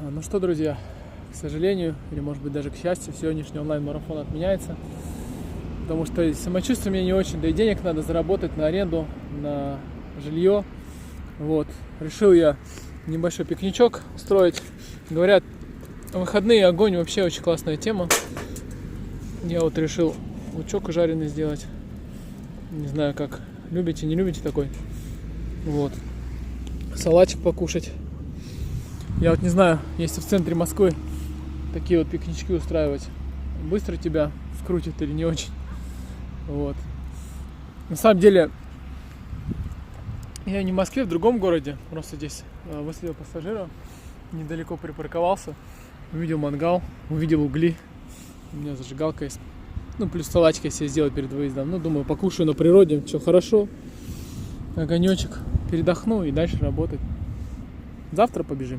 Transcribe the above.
Ну что, друзья, к сожалению, или может быть даже к счастью, сегодняшний онлайн-марафон отменяется, потому что самочувствие мне не очень, да и денег надо заработать на аренду, на жилье. Вот, решил я небольшой пикничок устроить. Говорят, выходные огонь вообще очень классная тема. Я вот решил лучок жареный сделать. Не знаю, как любите, не любите такой. Вот, салатик покушать. Я вот не знаю, если в центре Москвы такие вот пикнички устраивать, быстро тебя скрутит или не очень. Вот. На самом деле, я не в Москве, в другом городе. Просто здесь выставил пассажира, недалеко припарковался, увидел мангал, увидел угли. У меня зажигалка есть. Ну, плюс салатик я себе сделал перед выездом. Ну, думаю, покушаю на природе, все хорошо. Огонечек, передохну и дальше работать. Завтра побежим.